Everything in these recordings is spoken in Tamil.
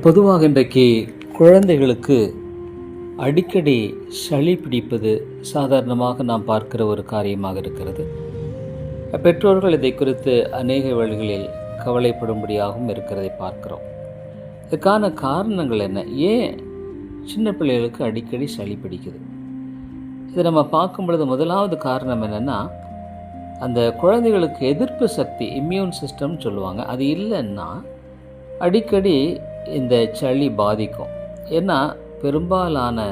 பொதுவாக இன்றைக்கு குழந்தைகளுக்கு அடிக்கடி சளி பிடிப்பது சாதாரணமாக நாம் பார்க்கிற ஒரு காரியமாக இருக்கிறது. பெற்றோர்கள் இதை குறித்து அநேக வழிகளில் கவலைப்படும்படியாகவும் இருக்கிறதை பார்க்கிறோம். இதுக்கான காரணங்கள் என்ன? ஏன் சின்ன பிள்ளைகளுக்கு அடிக்கடி சளி பிடிக்குது? இதை நம்ம பார்க்கும் பொழுது முதலாவது காரணம் என்னென்னா, அந்த குழந்தைகளுக்கு எதிர்ப்பு சக்தி, இம்யூன் சிஸ்டம் சொல்லுவாங்க, அது இல்லைன்னா அடிக்கடி இந்த சளி பாதிக்கும். ஏன்னா பெரும்பாலான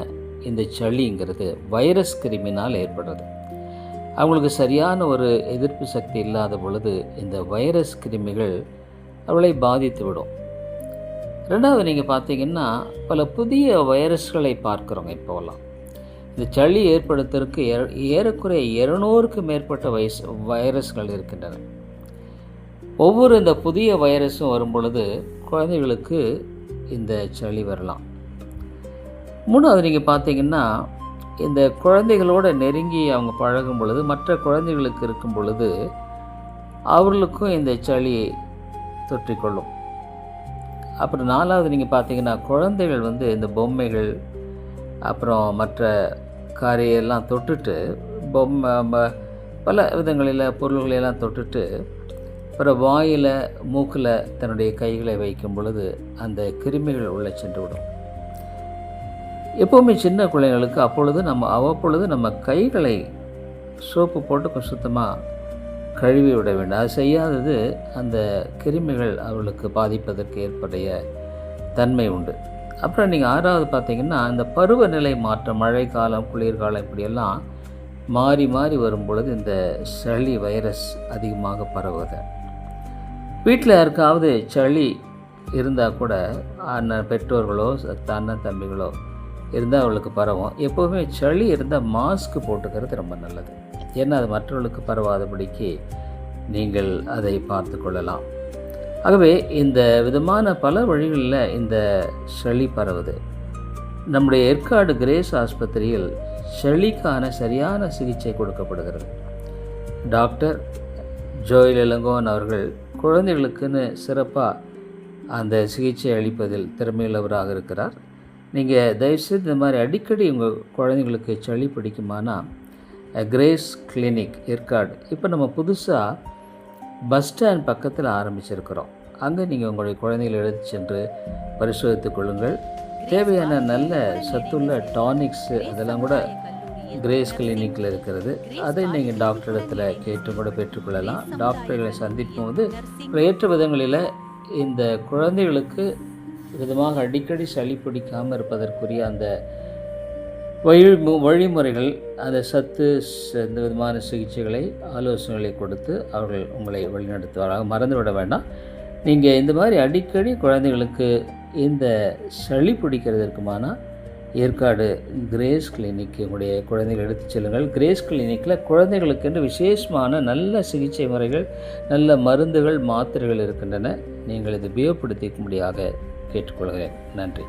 இந்த சளிங்கிறது வைரஸ் கிருமினால் ஏற்படுறது. அவங்களுக்கு சரியான ஒரு எதிர்ப்பு சக்தி இல்லாத பொழுது இந்த வைரஸ் கிருமிகள் அவளை பாதித்து விடும். ரெண்டாவது, நீங்கள் பார்த்தீங்கன்னா பல புதிய வைரஸ்களை பார்க்குறோங்க. இப்போலாம் இந்த சளி ஏற்படுத்துறதுக்கு ஏறக்குறைய 200க்கு மேற்பட்ட வைரஸ்கள் இருக்கின்றன. ஒவ்வொரு இந்த புதிய வைரஸும் வரும் பொழுது குழந்தைகளுக்கு இந்த சளி வரலாம். மூணாவது, நீங்கள் பார்த்தீங்கன்னா இந்த குழந்தைகளோடு நெருங்கி அவங்க பழகும் பொழுது, மற்ற குழந்தைகளுக்கு இருக்கும் பொழுது அவர்களுக்கும் இந்த சளி தொற்றிக்கொள்ளும். அப்புறம் நாலாவது, நீங்கள் பார்த்தீங்கன்னா குழந்தைகள் இந்த பொம்மைகள் அப்புறம் மற்ற காரியெல்லாம் தொட்டுட்டு, பல விதங்களில் பொருள்களெல்லாம் தொட்டுட்டு அப்புறம் வாயில் மூக்கில் தன்னுடைய கைகளை வைக்கும் பொழுது அந்த கிருமிகள் உள்ளே சென்று விடும். எப்போவுமே சின்ன குழந்தைகளுக்கு அவ்வப்பொழுது நம்ம கைகளை சோப்பு போட்டு கொஞ்சம் சுத்தமாக கழுவி விட வேண்டும். அது செய்யாதது அந்த கிருமிகள் அவர்களுக்கு பாதிப்பதற்கு ஏற்படைய தன்மை உண்டு. அப்புறம் நீங்கள் ஆறாவது பார்த்தீங்கன்னா, இந்த பருவநிலை மாற்றம், மழை காலம் குளிர்காலம் இப்படியெல்லாம் மாறி மாறி வரும் பொழுது இந்த சளி வைரஸ் அதிகமாக பரவுது. வீட்டில் யாருக்காவது சளி இருந்தால் கூட பெற்றோர்களோ அண்ணன் தம்பிகளோ இருந்தால் அவளுக்கு பரவும். எப்போவுமே சளி இருந்தால் மாஸ்க் போட்டுக்கிறது ரொம்ப நல்லது. ஏன்னா அது மற்றவர்களுக்கு பரவாதபடிக்கு நீங்கள் அதை பார்த்து கொள்ளலாம். ஆகவே இந்த விதமான பல வழிகளில் இந்த சளி பரவுது. நம்முடைய ஏற்காடு கிரேஸ் ஆஸ்பத்திரியில் சளிக்கான சரியான சிகிச்சை கொடுக்கப்படுகிறது. டாக்டர் ஜோயல் இளங்கோவன் அவர்கள் குழந்தைகளுக்குன்னு சிறப்பாக அந்த சிகிச்சை அளிப்பதில் திறமையுள்ளவராக இருக்கிறார். நீங்கள் தயவுசெய்து இந்த மாதிரி அடிக்கடி உங்கள் குழந்தைங்களுக்கு சளி பிடிக்குமானா கிரேஸ் கிளினிக் ஏற்காடு இப்போ நம்ம புதுசாக பஸ் ஸ்டாண்ட் பக்கத்தில் ஆரம்பிச்சிருக்கிறோம். அங்கே நீங்கள் உங்களுடைய குழந்தைகளை எடுத்து சென்று பரிசோதித்து கொள்ளுங்கள். தேவையான நல்ல சத்துள்ள டானிக்ஸு அதெல்லாம் கூட கிரேஸ் கிளினிக்கில் இருக்கிறது. அதை நீங்கள் டாக்டரிடத்தில் கேட்டு கூட பெற்றுக்கொள்ளலாம். டாக்டர்களை சந்திக்கும் போது ஏற்ற விதங்களில் இந்த குழந்தைகளுக்கு விதமாக அடிக்கடி சளி பிடிக்காமல் இருப்பதற்குரிய அந்த வழிமுறைகள், அந்த இந்த விதமான சிகிச்சைகளை, ஆலோசனைகளை கொடுத்து அவர்கள் உங்களை வழிநடத்துவாராக. மறந்துவிட வேண்டாம். நீங்கள் இந்த மாதிரி அடிக்கடி குழந்தைகளுக்கு இந்த சளி பிடிக்கிறதுக்குமானா ஏற்காடு கிரேஸ் கிளினிக் உங்களுடைய குழந்தைகள் எடுத்து செல்லுங்கள். கிரேஸ் கிளினிக்கில் குழந்தைகளுக்கென்று விசேஷமான நல்ல சிகிச்சை முறைகள், நல்ல மருந்துகள், மாத்திரைகள் இருக்கின்றன. நீங்கள் இதை உபயோகப்படுத்திக்கும்படியாக கேட்டுக்கொள்கிறேன். நன்றி.